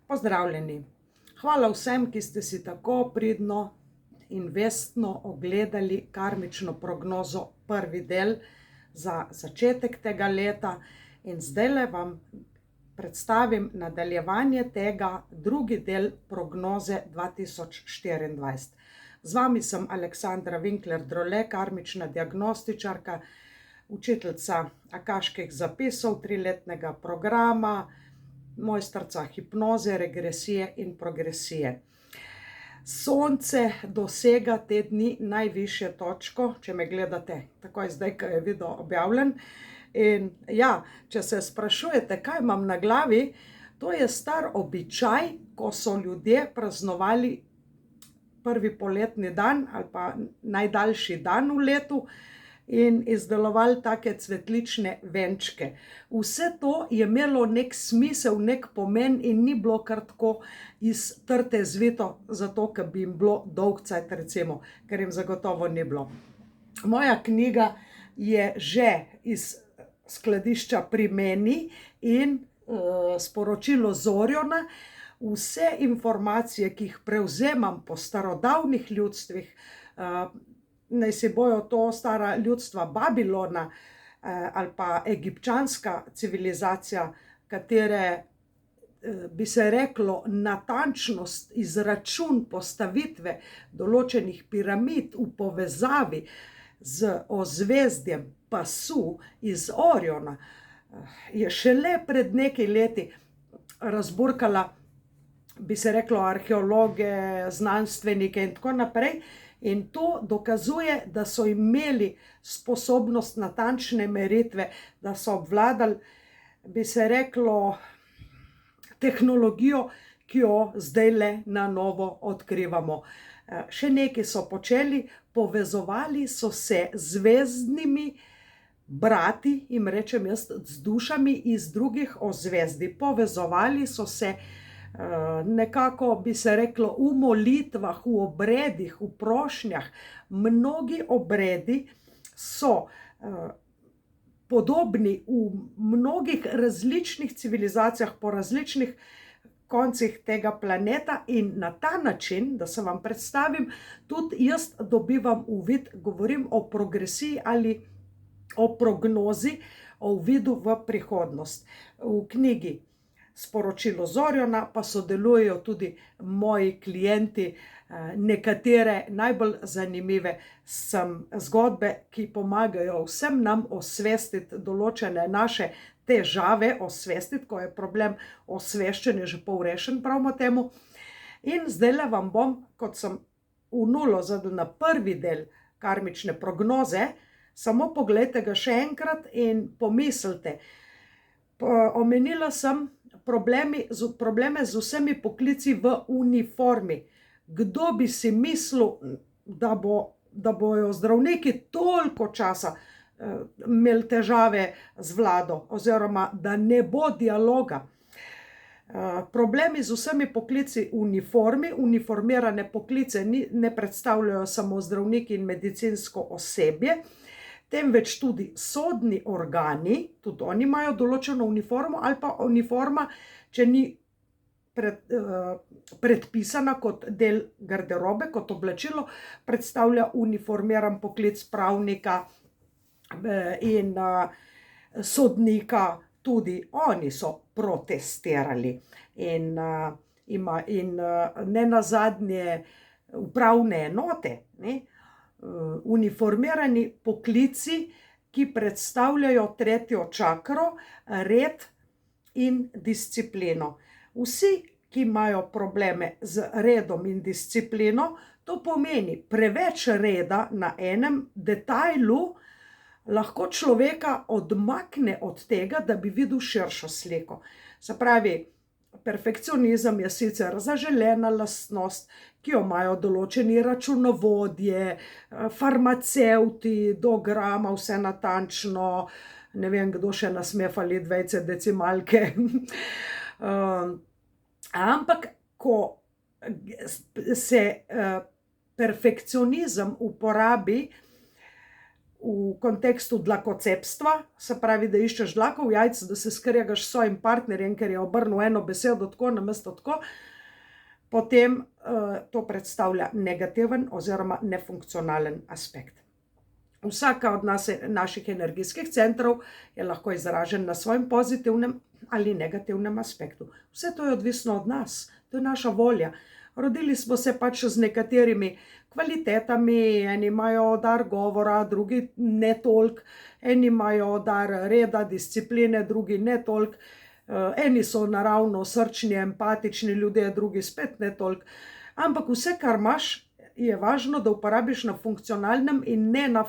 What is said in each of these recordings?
Pozdravljeni. Hvala vsem, ki ste si tako pridno in vestno ogledali karmično prognozo prvi del za začetek tega leta in zdajle vam predstavim nadaljevanje tega, drugi del prognoze 2024. Z vami sem Aleksandra Winkler-Drole, karmična diagnostičarka, učiteljica akaških zapisov, 3-letnega programa, mojstrica hipnoze, regresije in progresije. Sonce dosega te dni najvišjo točko, če me gledate takoj zdaj, ko je video objavljen. In ja, če se sprašujete, kaj imam na glavi, to je star običaj, ko so ljudje praznovali prvi poletni dan ali pa najdaljši dan v letu in izdelovali take cvetlične venčke. Vse to je imelo nek smisel, nek pomen in ni bilo kar tako iz trte zvito, zato ker bi jim bilo dolgcajt, recimo, ker jim zagotovo ni bilo. Moja knjiga je že iz skladišča pri meni in sporočilo Zorjona. Vse informacije, ki jih prevzemam po starodavnih ljudstvih, naj si bojo to stara ljudstva Babilona ali pa egipčanska civilizacija, katere bi se reklo natančnost, izračun postavitve določenih piramid v povezavi z ozvezdjem pasu iz Oriona, je šele pred nekaj leti razburkala, bi se reklo, arheologe, znanstvenike in tako naprej. In to dokazuje, da so imeli sposobnost natančne meritve, da so obvladali, bi se reklo, tehnologijo, ki jo zdajle na novo odkrivamo. Še nekaj so počeli, povezovali so se z zvezdnimi brati, jim rečem jaz, z dušami iz drugih ozvezdij. Povezovali so se nekako, bi se reklo, v molitvah, v obredih, v prošnjah. Mnogi obredi so podobni v mnogih različnih civilizacijah po različnih koncih tega planeta in na ta način, da se vam predstavim, tudi jaz dobivam uvid, govorim o progresiji ali o prognozi, o uvidu v prihodnost. V knjigi Sporočilo Zorjona pa sodelujejo tudi moji klienti, nekatere najbolj zanimive zgodbe, ki pomagajo vsem nam osvestiti določene naše težave, osvestiti, ko je problem osveščanja že pol rešen, pravimo temu. In zdajle vam bom, kot sem v nulo zadal na prvi del karmične prognoze, samo poglejte ga še enkrat in pomislite. Omenila sem probleme z vsemi poklici v uniformi. Kdo bi si mislil, da bojo zdravniki toliko časa imeli težave z vlado oziroma da ne bo dialoga. Problemi z vsemi poklici v uniformi, uniformirane poklice ne predstavljajo samo zdravniki in medicinsko osebje, temveč tudi sodni organi, tudi oni imajo določeno uniformo ali pa uniforma, če ni predpisana kot del garderobe, kot oblačilo, predstavlja uniformiran poklic pravnika in sodnika, tudi oni so protestirali. In nenazadnje upravne enote, uniformirani poklici, ki predstavljajo tretjo čakro, red in disciplino. Vsi, ki imajo probleme z redom in disciplino, to pomeni preveč reda na enem detajlu, lahko človeka odmakne od tega, da bi videl širšo sliko. Se pravi, perfekcionizem je sicer zaželena lastnost, ki jo imajo določeni računovodje, farmacevti, do grama, vse natančno, ne vem, kdo še nasme faliti vejice, decimalke. Ampak, ko se perfekcionizem uporabi v kontekstu dlakocepstva, se pravi, da iščeš dlako v jajcu, da se skrjagaš s svojim partnerjem, ker je obrnil eno besedo tako namesto tako, potem to predstavlja negativen oziroma nefunkcionalen aspekt. Vsaka od naših energijskih centrov je lahko izražen na svojem pozitivnem ali negativnem aspektu. Vse to je odvisno od nas, to je naša volja. Rodili smo se pač z nekaterimi kvalitetami, eni imajo dar govora, drugi ne toliko, eni imajo dar reda, discipline, drugi ne toliko, eni so naravno srčni, empatični ljudje, drugi spet ne toliko. Ampak vse, kar imaš, je važno, da uporabiš na funkcionalnem in ne na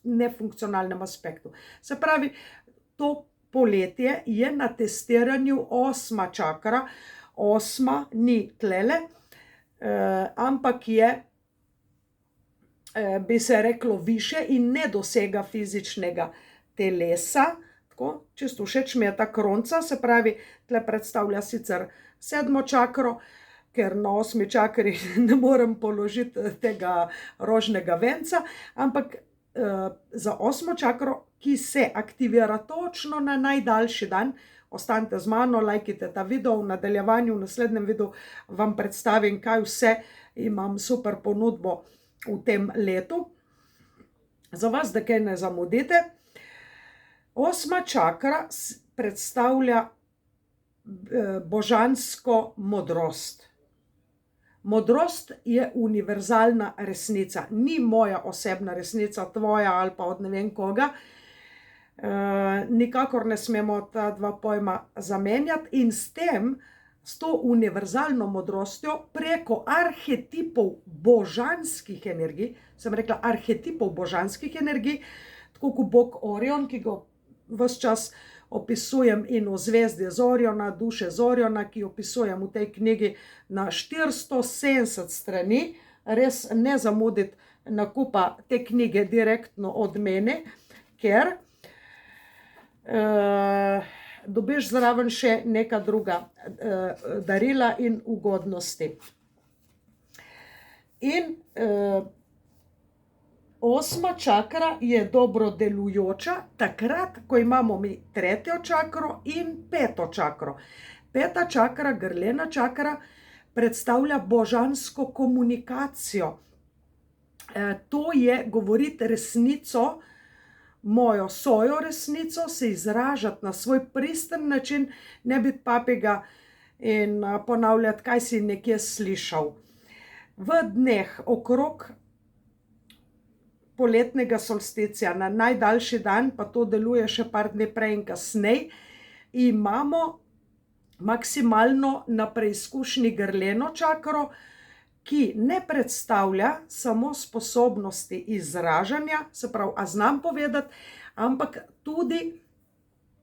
nefunkcionalnem aspektu. Se pravi, to poletje je na testiranju 8. čakra, 8. ni tlele, ampak je, bi se reklo, više in ne dosega fizičnega telesa. Tako, čisto všeč mi je ta kronca, se pravi, tle predstavlja sicer 7. čakro, ker na 8. čakri ne morem položiti tega rožnega venca, ampak za 8. čakro, ki se aktivira točno na najdaljši dan. Ostanite z mano, lajkite ta video, v nadaljevanju, v naslednjem videu vam predstavim, kaj vse imam super ponudbo v tem letu. Za vas, da kaj ne zamudite. 8. čakra predstavlja božansko modrost. Modrost je univerzalna resnica, ni moja osebna resnica, tvoja ali pa od ne vem koga. Nikakor ne smemo ta dva pojma zamenjati in s to univerzalno modrostjo preko arhetipov božanskih energij, sem rekla arhetipov božanskih energij, tako kot bog Orion, ki ga ves čas opisujem, in v zvezdi Zoriona, duše Zoriona, ki opisujem v tej knjigi na 470 strani, res ne zamuditi nakupa te knjige direktno od mene, ker dobiš zraven še neka druga darila in ugodnosti. In 8. čakra je dobro delujoča takrat, ko imamo mi 3. čakro in 5. čakro. 5. čakra, grlena čakra, predstavlja božansko komunikacijo. To je govoriti resnico, mojo svojo resnico, se izražati na svoj pristen način, ne biti papiga in ponavljati, kaj si nekje slišal. V dneh okrog poletnega solsticija, na najdaljši dan, pa to deluje še par dni prej in kasneje, imamo maksimalno na preizkušnji grleno čakro, ki ne predstavlja samo sposobnosti izražanja, se pravi, a znam povedati, ampak tudi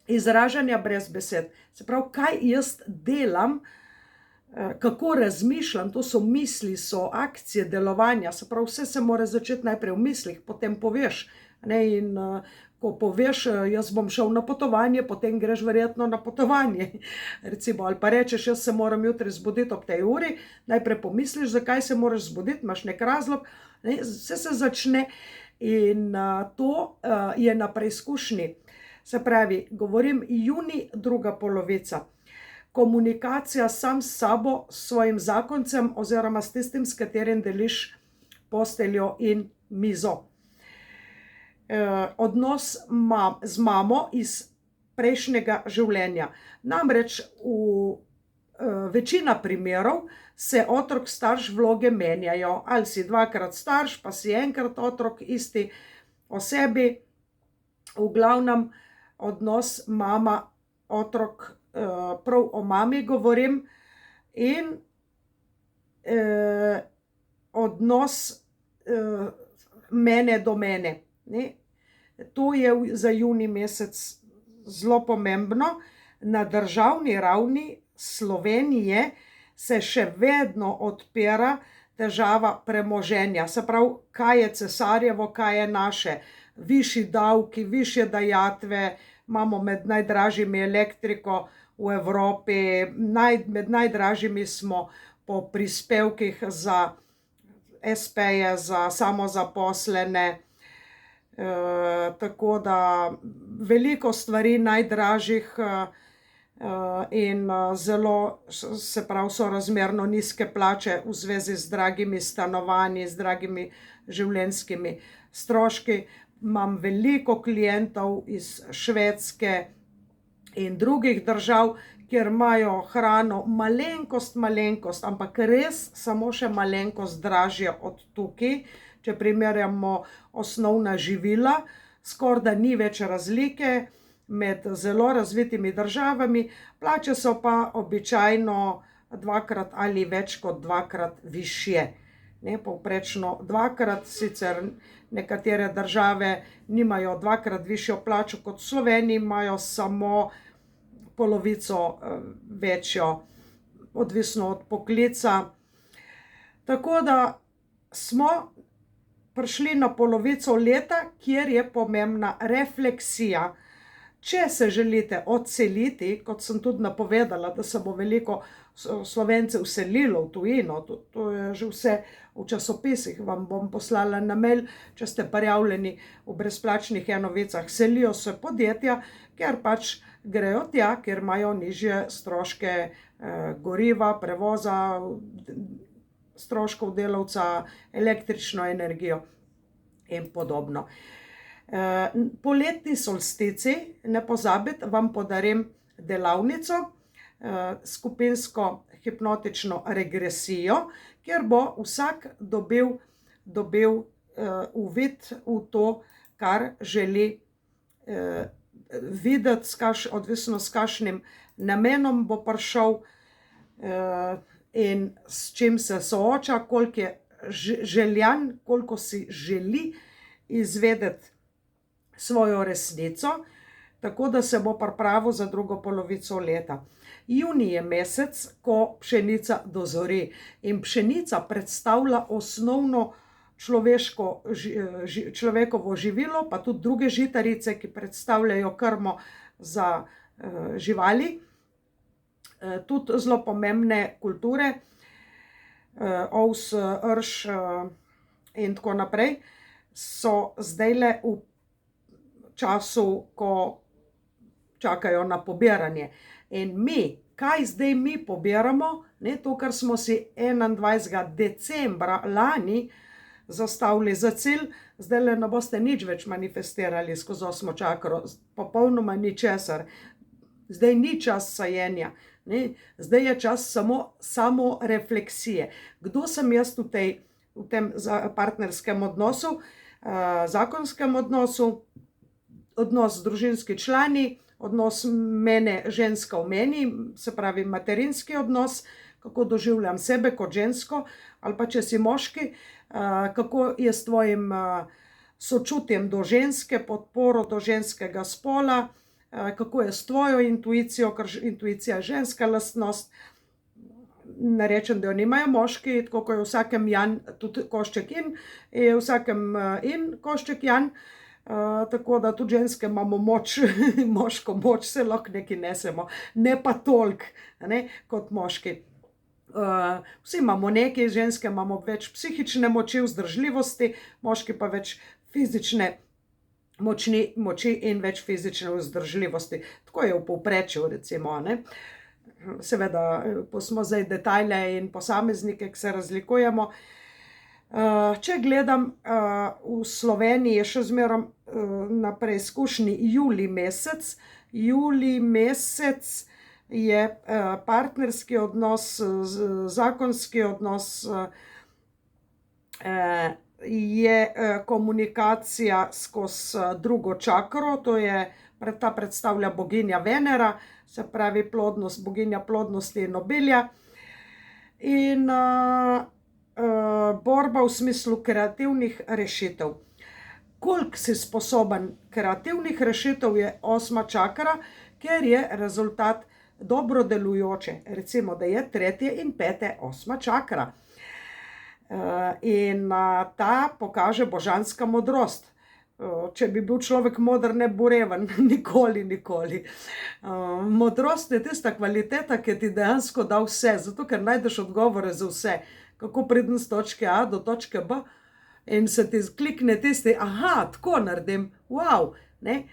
izražanja brez besed. Se pravi, kaj jaz delam, kako razmišljam, to so misli, so akcije, delovanja, se pravi, vse se mora začeti najprej v mislih, potem poveš, ne, in ko poveš, jaz bom šel na potovanje, potem greš verjetno na potovanje, recimo, ali pa rečeš, jaz se moram jutri zbuditi ob tej uri, najprej pomisliš, zakaj se moraš zbuditi, imaš nek razlog, ne, vse se začne in to je na preizkušnji. Se pravi, govorim junij, druga polovica. Komunikacija sam s sabo, s svojim zakoncem oziroma s tistim, s katerim deliš posteljo in mizo. Odnos z mamo iz prejšnjega življenja. Namreč v večina primerov se otrok, starš, vloge menjajo. Ali si dvakrat starš, pa si enkrat otrok, isti osebi. V glavnem odnos mama, otrok, prav o mami govorim, in odnos mene do mene. To je za junij mesec zelo pomembno. Na državni ravni Slovenije se še vedno odpira težava premoženja. Se pravi, kaj je cesarjevo, kaj je naše. Višji davki, višje dajatve, imamo med najdražjimi elektriko v Evropi, med najdražjimi smo po prispevkih za SP-je, za samozaposlene. tako da veliko stvari najdražjih in zelo, se pravi, sorazmerno nizke plače v zvezi z dragimi stanovanji, z dragimi življenjskimi stroški. Imam veliko klientov iz Švedske in drugih držav, kjer imajo hrano malenkost, ampak res samo še malenkost dražje od tukaj. Če primerjamo osnovna živila, skoraj da ni več razlike med zelo razvitimi državami, plače so pa običajno dvakrat ali več kot dvakrat višje. Povprečno dvakrat, sicer nekatere države nimajo dvakrat višjo plačo kot v Sloveniji, imajo samo polovico večjo, odvisno od poklica. Tako da smo prišli na polovico leta, kjer je pomembna refleksija. Če se želite odseliti, kot sem tudi napovedala, da se bo veliko Slovencev selilo v tujino, to je že vse v časopisih, vam bom poslala na mail, če ste prijavljeni v brezplačnih e-novicah. Selijo se podjetja, ker pač grejo tja, ker imajo nižje stroške goriva, prevoza, stroškov delavca, električno energijo in podobno. Poletni solstici, ne pozabite, vam podarim delavnico, skupinsko hipnotično regresijo, kjer bo vsak dobil uvid v to, kar želi videti, odvisno s kakšnim namenom bo prišel in s čim se sooča, koliko je željan, koliko si želi izvedeti svojo resnico, tako da se bo pripravil za drugo polovico leta. Junij je mesec, ko pšenica dozori, in pšenica predstavlja osnovno človekovo živilo, pa tudi druge žitarice, ki predstavljajo krmo za živali. Tudi zelo pomembne kulture, ovs, rž in tako naprej, so zdajle v času, ko čakajo na pobiranje. In kaj zdaj mi pobiramo? To, kar smo si 21. decembra lani zastavili za cilj, zdajle ne boste nič več manifestirali skozi 8. čakro, popolnoma ničesar. Zdaj ni čas sajenja, zdaj je čas samo refleksije. Kdo sem jaz v tem partnerskem odnosu, zakonskem odnosu, odnos z družinski člani, odnos mene, ženska v meni, se pravi materinski odnos, kako doživljam sebe kot žensko, ali pa če si moški, kako je s tvojim sočutjem do ženske, podporo do ženskega spola, kako je s tvojo intuicijo, ker intuicija je ženska lastnost. Ne rečem, da jo nimajo moški, tako kot je v vsakem jan tudi košček in, je v vsakem in košček jan, tako da tudi ženske imamo moč, moško moč, se lahko nekaj nesemo, ne pa toliko kot moški. Vsi imamo nekaj, ženske imamo več psihične moči, vzdržljivosti, moški pa več fizične moči in več fizične vzdržljivosti. Tako je v povprečju, recimo. Seveda, smo zdaj detajle in posameznike, ki se razlikujemo. Če gledam, v Sloveniji je še zmeraj na preizkušnji julij mesec. Julij mesec je partnerski odnos, zakonski odnos, je komunikacija skozi drugo čakro, ta predstavlja boginja Venera, se pravi plodnost, boginja plodnosti in obilja. In borba v smislu kreativnih rešitev. Koliko si sposoben kreativnih rešitev, je 8. čakra, ker je rezultat dobro delujoče. Recimo, da je 3. in 5. 8. čakra. In ta pokaže božanska modrost. Če bi bil človek moder, ne bo reven, nikoli. Modrost je tista kvaliteta, ki ti dejansko da vse, zato ker najdeš odgovore za vse. Kako priti z točke A do točke B, in se ti klikne tisti, aha, tako naredim, wow, ne.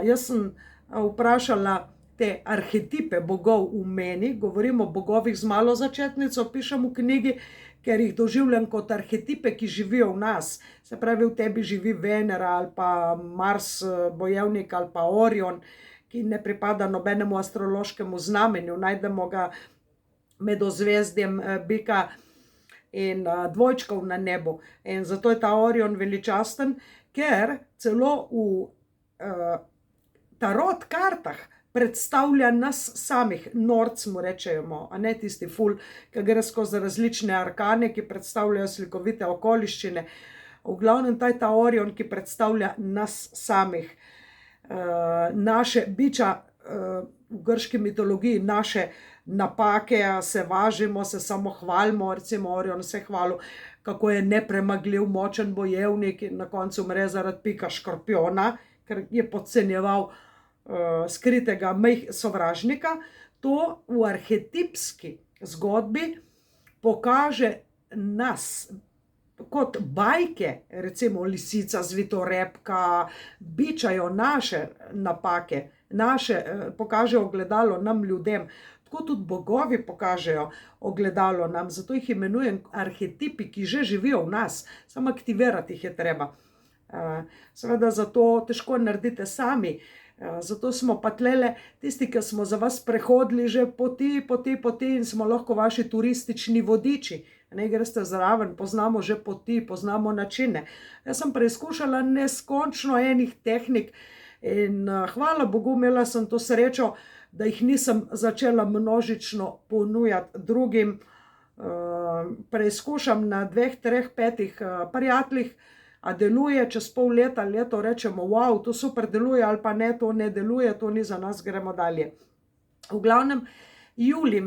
Jaz sem vprašala te arhetipe bogov v meni, govorim o bogovih z malo začetnico, pišem v knjigi, ker jih doživljam kot arhetipe, ki živijo v nas. Se pravi, v tebi živi Venera ali pa Mars, bojevnik ali pa Orion, ki ne pripada nobenemu astrološkemu znamenju, najdemo ga med ozvezdjem bika in dvojčkov na nebu. In zato je ta Orion veličasten, ker celo v tarot kartah predstavlja nas samih, norc mu rečemo, a ne tisti ful, ki gre skozi različne arkane, ki predstavljajo slikovite okoliščine. V glavnem ta Orion, ki predstavlja nas samih, naše biča, v grški mitologiji, naše napake, se važimo, se samo hvalimo, recimo Orion se hvalil, kako je nepremagljiv, močen bojevnik in na koncu umre zaradi pika škorpiona, ker je podcenjeval skritega sovražnika. To v arhetipski zgodbi pokaže nas kot bajke, recimo lisica, zvitorepka, bičajo naše napake, pokažejo ogledalo nam ljudem, tako tudi bogovi pokažejo ogledalo nam, zato jih imenujem arhetipi, ki že živijo v nas, samo aktivirati jih je treba. Seveda zato težko naredite sami, zato smo pa tlele tisti, ki smo za vas prehodili že poti in smo lahko vaši turistični vodiči. Ne greste zraven, poznamo že poti, poznamo načine. Jaz sem preizkušala neskončno enih tehnik in hvala Bogu, imela sem to srečo, da jih nisem začela množično ponujati drugim. Preizkušam na 2, 3, 5 prijateljih, a deluje, čez pol leta, leto rečemo, wow, to super deluje, ali pa ne, to ne deluje, to ni za nas, gremo dalje. V glavnem, julij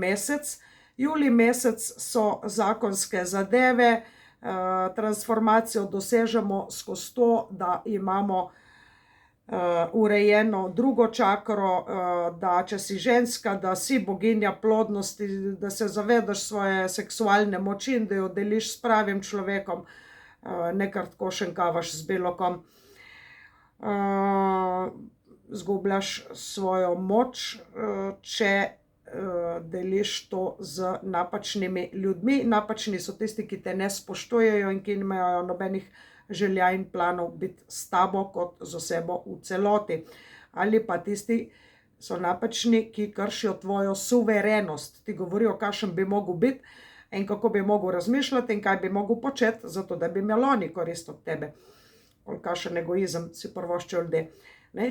mesec so zakonske zadeve, transformacijo dosežemo skozi to, da imamo urejeno drugo čakro, da če si ženska, da si boginja plodnosti, da se zavedaš svoje seksualne moči in da jo deliš s pravim človekom, ne kar tako šenkavaš z belokom. Zgubljaš svojo moč, če deliš to z napačnimi ljudmi. Napačni so tisti, ki te ne spoštujejo in ki nimajo nobenih želja in planov biti s tabo kot z osebo v celoti. Ali pa tisti so napačni, ki kršijo tvojo suverenost, ti govorijo, kakšen bi mogel biti in kako bi mogel razmišljati in kaj bi mogel početi, zato da bi imeli oni korist od tebe. Kakšen egoizem si prvoščijo ljudje.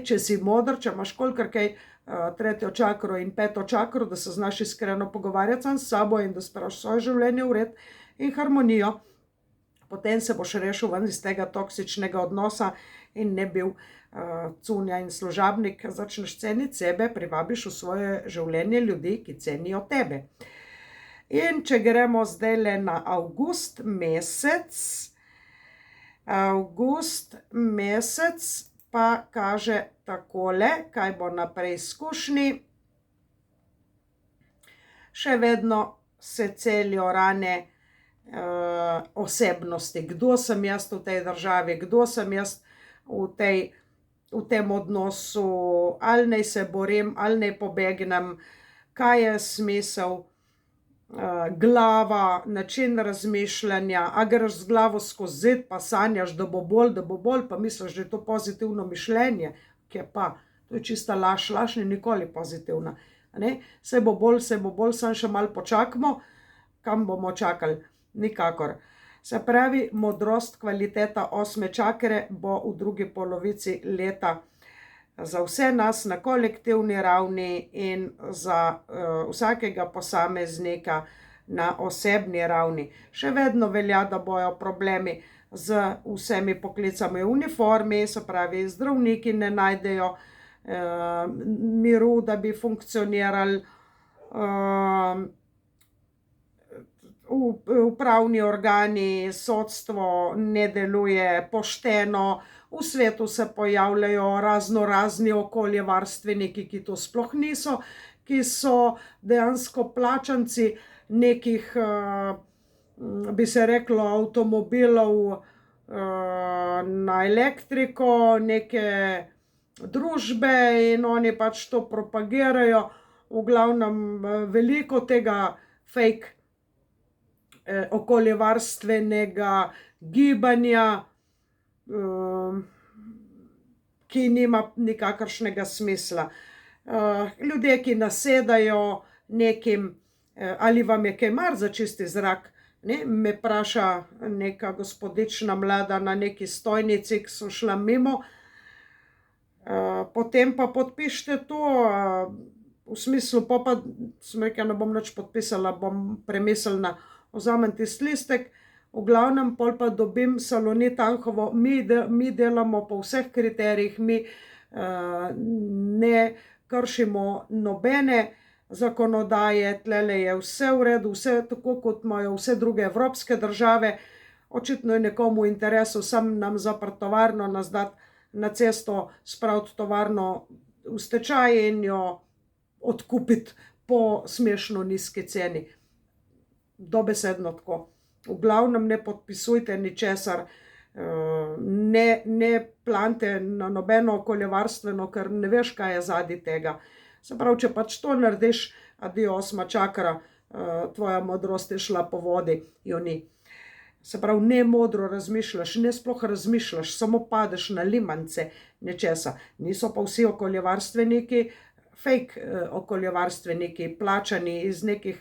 Če si modr, če imaš kolikor kaj 3. čakro in 5. čakro, da se znaš iskreno pogovarjati sam s sabo in da spraviš svoje življenje v red in harmonijo, potem se boš rešil ven iz tega toksičnega odnosa in ne bil cunja in služabnik. Začneš ceniti sebe, privabiš v svoje življenje ljudi, ki cenijo tebe. In če gremo zdaj na avgust mesec pa kaže takole, kaj bo na preizkušnji. Še vedno se celijo rane osebnosti. Kdo sem jaz v tej državi, kdo sem jaz v tem odnosu, ali naj se borim, ali naj pobegnem, kaj je smisel. Glava, način razmišljanja, a greš z glavo skozi zid, pa sanjaš, da bo bolj, pa misliš, da je to pozitivno mišljenje, ki je pa, to je čista laž, laž ni nikoli pozitivna. Se bo bolj, samo še malo počakamo, kam bomo čakali, nikakor. Se pravi, modrost, kvaliteta 8. čakre bo v drugi polovici leta za vse nas na kolektivni ravni in za vsakega posameznika na osebni ravni. Še vedno velja, da bojo problemi z vsemi poklicami v uniformi, se pravi, zdravniki ne najdejo miru, da bi funkcionirali, upravni organi, sodstvo ne deluje pošteno, v svetu se pojavljajo razni okoljevarstveniki, ki to sploh niso, ki so dejansko plačanci nekih, bi se reklo, avtomobilov, na elektriko, neke družbe in oni pač to propagirajo. V glavnem veliko tega fake okoljevarstvenega gibanja, ki nima nikakršnega smisla. Ljudje, ki nasedajo nekim, ali vam je kaj mar za čisti zrak, ne? Me vpraša neka gospodična mlada na neki stojnici, ki sem šla mimo, potem pa podpišite to, v smislu, pa sem rekla, ne bom nič podpisala, bom premislila, vzamem tisti listek. V glavnem pol pa dobim Salonit Anhovo, mi delamo po vseh kriterijih, mi ne kršimo nobene zakonodaje, tlele je vse v redu, vse tako, kot imajo vse druge evropske države. Očitno je nekomu v interesu sam nam zapreti tovarno, nas dati na cesto, spraviti tovarno v stečaj in jo odkupiti po smešno nizki ceni. Dobesedno tako. V glavnem ne podpisujte ničesar, ne plante na nobeno okoljevarstveno, ker ne veš, kaj je zadaj tega. Se pravi, če pač to narediš, adios mačakara, tvoja modrost je šla po vodi, jo ni. Se pravi, ne modro razmišljaš, ne sploh razmišljaš, samo padeš na limance nečesa. Niso pa vsi okoljevarstveniki, fake okoljevarstveniki, plačani iz nekih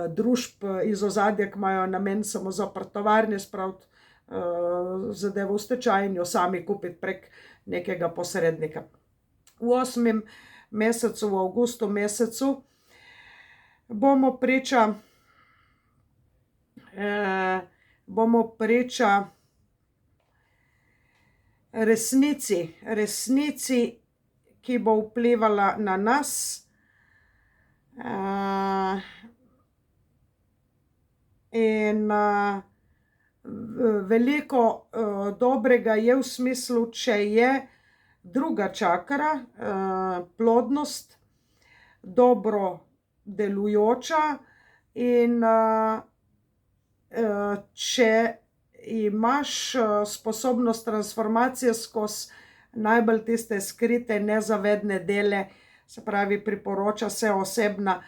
družb iz ozadja, ki imajo namen samo zapreti tovarne, spraviti zadevo v stečaj in jo sami kupiti prek nekega posrednika. V 8. mesecu, v avgustu mesecu, bomo priča resnici, ki bo vplivala na nas. In veliko dobrega je v smislu, če je druga čakra, plodnost, dobro delujoča in če imaš sposobnost transformacije skozi najbolj tiste skrite, nezavedne dele, se pravi, priporoča se osebna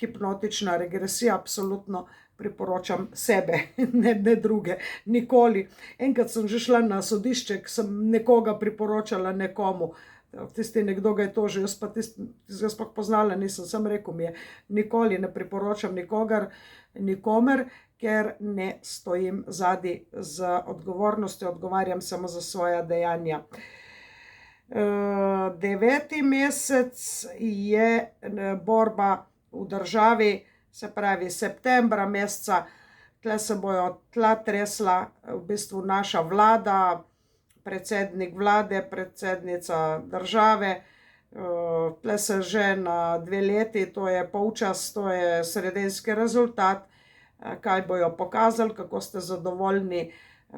hipnotična regresija, absolutno priporočam sebe, ne druge, nikoli. Enkrat sem že šla na sodišče, ko sem nekoga priporočala nekomu, tisti nekdo ga je tožil, jaz pa tistega sploh poznala nisem, sem rekel mi je, nikoli ne priporočam nikomer, ker ne stojim zadaj z odgovornostjo, odgovarjam samo za svoja dejanja. 9. mesec je borba v državi, se pravi septembra meseca, tle se bojo tla tresla, v bistvu naša vlada, predsednik vlade, predsednica države, tle se že na 2 leti, to je polčas, to je sredinski rezultat, kaj bojo pokazali, kako ste zadovoljni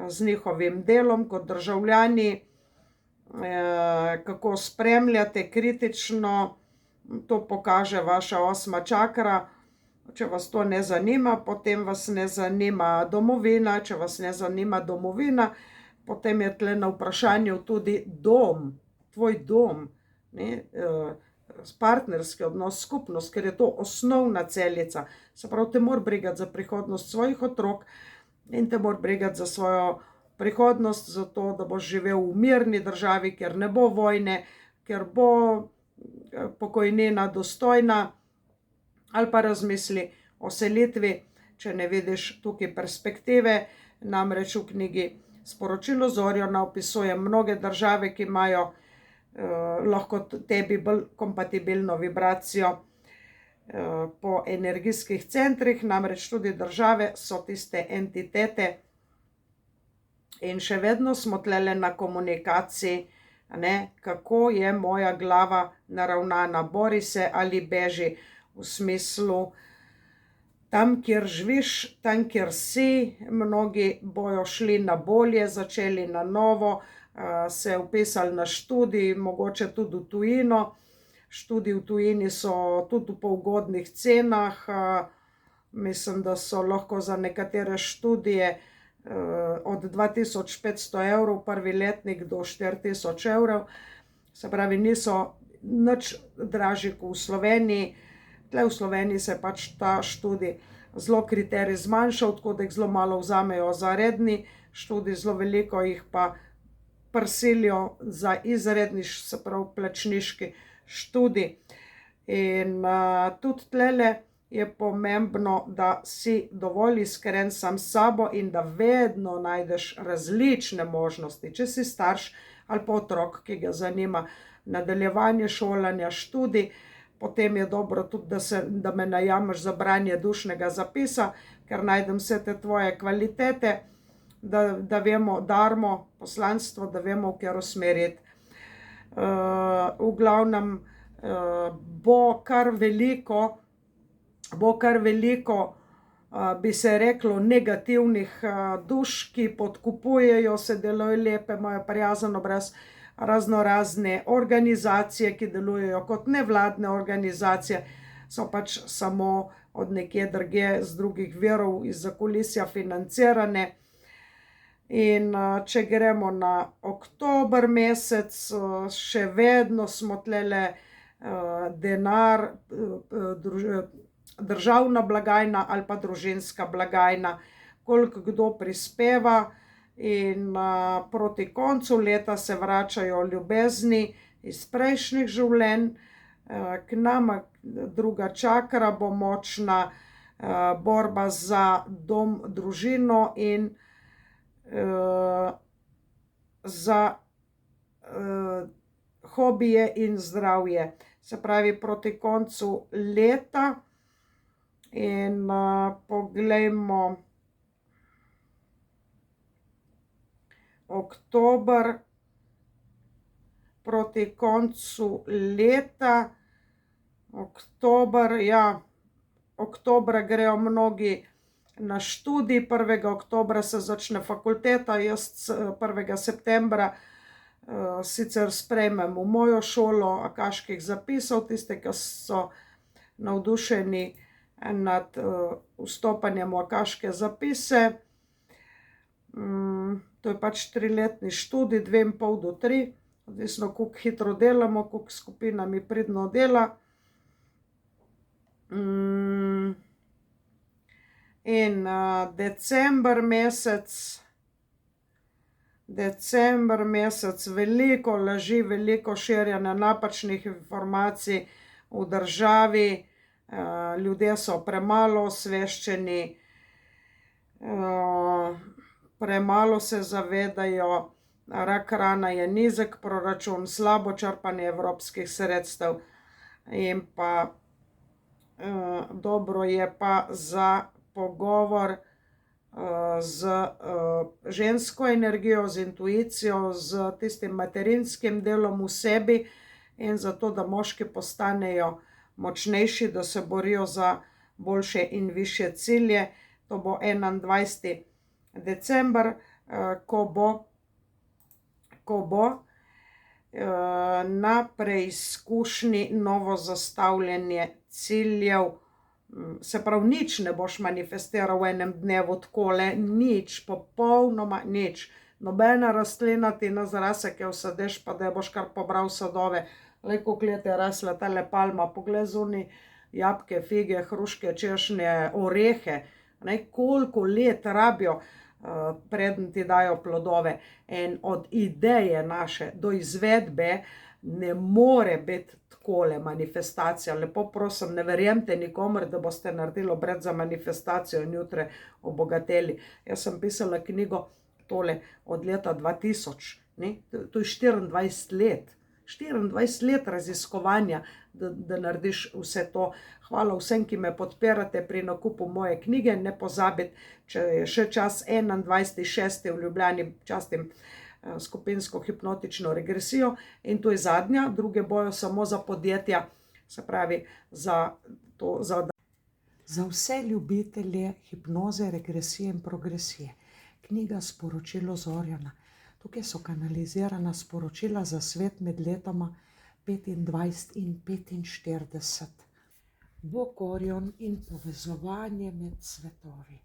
z njihovim delom kot državljani, kako spremljate kritično, to pokaže vaša 8. čakra. Če vas to ne zanima, potem vas ne zanima domovina, če vas ne zanima domovina, potem je tle na vprašanju tudi dom, tvoj dom, ne, partnerski odnos, skupnost, ker je to osnovna celica. Se pravi, te mora brigati za prihodnost svojih otrok in te mora brigati za svojo prihodnost, za to, da boš živel v mirni državi, kjer ne bo vojne, kjer bo pokojnina dostojna, ali pa razmisli o selitvi, če ne vidiš tukaj perspektive. Namreč v knjigi Sporočilo Zorjona opisujem mnoge države, ki imajo lahko tebi bolj kompatibilno vibracijo po energijskih centrih, namreč tudi države so tiste entitete in še vedno smo tlele na komunikaciji, ne, kako je moja glava naravnana, bori se ali beži, v smislu, tam, kjer živiš, tam, kjer si, mnogi bojo šli na bolje, začeli na novo, se vpisali na študij, mogoče tudi v tujino. Študiji v tujini so tudi po ugodnih cenah, mislim, da so lahko za nekatere študije od 2500 evrov, prvi letnik do 4000 evrov, se pravi, niso nič dražji kot v Sloveniji. Tle v Sloveniji se pač ta študij zelo kriterij zmanjšal, tako da jih zelo malo vzamejo za redni študij, zelo veliko jih pa prisilijo za izredni, se pravi plačniški študij. In tudi tlele je pomembno, da si dovolj iskren sam s sabo in da vedno najdeš različne možnosti. Če si starš ali pa otrok, ki ga zanima nadaljevanje šolanja, študij, potem je dobro tudi, da me najameš za branje dušnega zapisa, ker najdem vse te tvoje kvalitete, da vemo darmo, poslanstvo, da vemo, v katero smer iti. V glavnem bo kar veliko, bi se reklo, negativnih duš, ki podkupujejo, se delujejo lepe, imajo prijazen obraz, razno razne organizacije, ki delujejo kot nevladne organizacije, so pač samo od nekje drugje z drugih virov iz zakulisja financirane. In če gremo na oktober mesec, še vedno smo tlele denar, državna blagajna ali pa družinska blagajna, koliko kdo prispeva, in proti koncu leta se vračajo ljubezni iz prejšnjih življenj. K nama druga čakra bo močna borba za dom, družino in za hobije in zdravje. Se pravi, proti koncu leta. In poglejmo oktober, proti koncu leta, oktober, ja, oktobra grejo mnogi na študij, 1. oktobra se začne fakulteta, jaz 1. septembra sicer sprejmem v mojo šolo akaških zapisov, tiste, ki so navdušeni nad vstopanjem v akaške zapise. To je pač 3-letni študij, 2,5 do 3, odvisno, koliko hitro delamo, koliko skupina mi pridno dela. In december mesec, veliko laži, veliko širjenja napačnih informacij v državi, ljudje so premalo osveščeni, premalo se zavedajo, rak rana je nizek proračun, slabo črpanje evropskih sredstev in pa dobro je pa za pogovor z žensko energijo, z intuicijo, z tistim materinskim delom v sebi in zato, da moški postanejo močnejši, da se borijo za boljše in višje cilje. To bo 21. december, ko bo na preizkušnji novo zastavljanje ciljev. Se pravi, nič ne boš manifestiral v enem dnevu takole, nič, popolnoma nič. Nobena rastlina ti ne zrase, ki jo vsadeš, pa da boš kar pobral sadove. Glej, koliko let je rasla tale palma, poglej zunaj, jabolke, fige, hruške, češnje, orehe, koliko let rabijo, preden ti dajo plodove. In od ideje naše do izvedbe ne more biti takole manifestacija. Lepo prosim, ne verjemite nikomur, da boste naredili obred za manifestacijo in jutri obogateli. Jaz sem pisala knjigo tole od leta 2000, to je 24 let. 24 let raziskovanja, da narediš vse to. Hvala vsem, ki me podpirate pri nakupu moje knjige. Ne pozabite, če je še čas, 21.6. v Ljubljani častim skupinsko hipnotično regresijo in to je zadnja, druge bojo samo za podjetja, se pravi za vse ljubitelje hipnoze, regresije in progresije. Knjiga Sporočilo Zorjana. Tukaj so kanalizirana sporočila za svet med letoma 25 in 45. Bog Orjon in povezovanje med svetovi.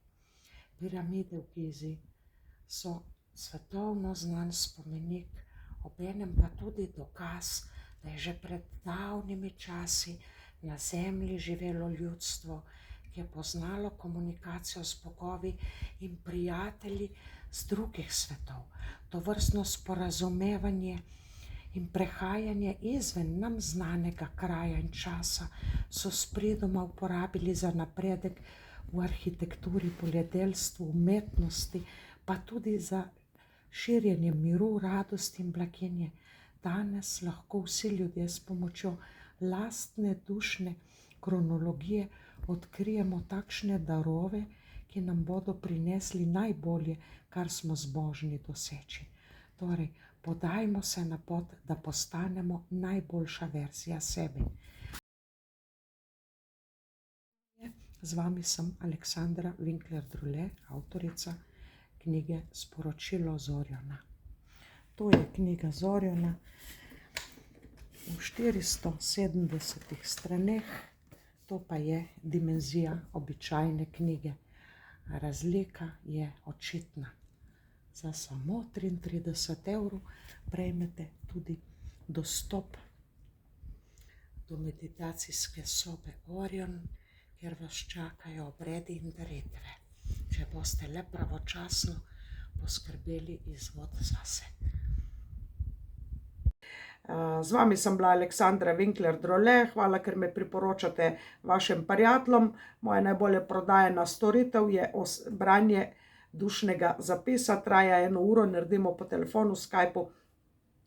Piramide v Gizi, so svetovno znan spomenik, obenem pa tudi dokaz, da je že pred davnimi časi na Zemlji živelo ljudstvo, ki je poznalo komunikacijo z bogovi in prijatelji z drugih svetov. Tovrstno sporazumevanje in prehajanje izven nam znanega kraja in časa so spredoma uporabili za napredek v arhitekturi, poljedelstvu, umetnosti, pa tudi za širjenje miru, radosti in blaginje. Danes lahko vsi ljudje s pomočjo lastne dušne kronologije odkrijemo takšne darove, ki nam bodo prinesli najbolje, kar smo zmožni doseči. Torej, podajmo se na pot, da postanemo najboljša verzija sebe. Z vami sem Aleksandra Winkler-Drule, avtorica knjige Sporočilo Zorjona. To je knjiga Zorjona v 470 straneh, to pa je dimenzija običajne knjige. Razlika je očitna. Za samo 33 € prejmete tudi dostop do meditacijske sobe Orion, kjer vas čakajo obredi in daritve, če boste le pravočasno poskrbeli izvod zase. Z vami sem bila Aleksandra Winkler-Drule, hvala, ker me priporočate vašim prijateljem. Moja najbolje prodajena storitev je branje dušnega zapisa, traja 1 uro, naredimo po telefonu, Skypeu,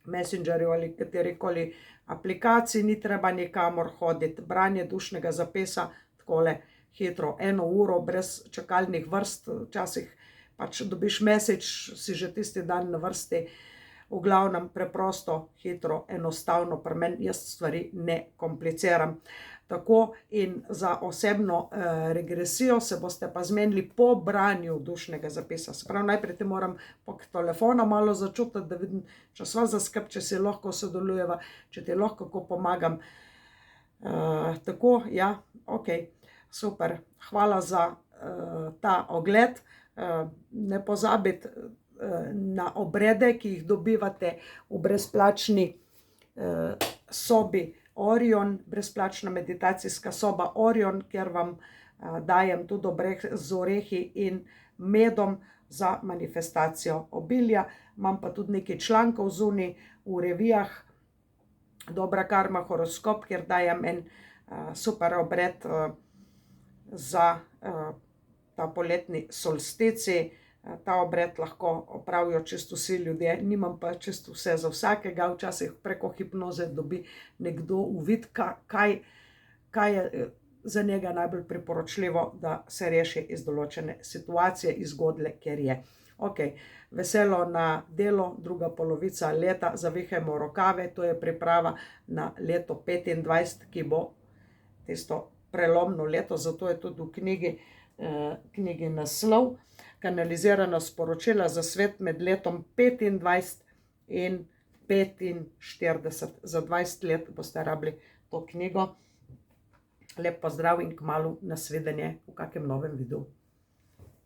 Messengerju ali katerikoli aplikaciji, ni treba nikamor hoditi. Branje dušnega zapisa takole hitro, 1 uro, brez čakalnih vrst, včasih pač dobiš message, si že tisti dan na vrsti. V glavnem preprosto, hitro, enostavno, pri meni jaz stvari ne kompliciram. Tako, in za osebno regresijo se boste pa zmenili po branju dušnega zapisa. Se pravi, najprej te moram po telefonu malo začutiti, da vidim, če sva za skrb, če si lahko sodelujeva, če ti lahko kako pomagam. Tako, ja, ok, super. Hvala za ta ogled. Ne pozabite na obrede, ki jih dobivate v brezplačni sobi Orion, brezplačna meditacijska soba Orion, kjer vam dajem tudi obreh z orehi in medom za manifestacijo obilja. Imam pa tudi nekaj člankov zunaj v revijah, Dobra karma horoskop, kjer dajem en super obred za ta poletni solstici. Ta obred lahko opravijo čisto vsi ljudje, nimam pa čisto vse za vsakega, včasih preko hipnoze dobi nekdo uvid, kaj je za njega najbolj priporočljivo, da se reši iz določene situacije, iz godlje, ker je. Ok, veselo na delo, druga polovica leta, zavihajmo rokave, to je priprava na leto 25, ki bo tisto prelomno leto, zato je tudi v knjigi naslov Kanalizirana sporočila za svet med letom 25 in 45. Za 20 let boste rabili to knjigo. Lep pozdrav in kmalu nasvidenje v kakem novem videu.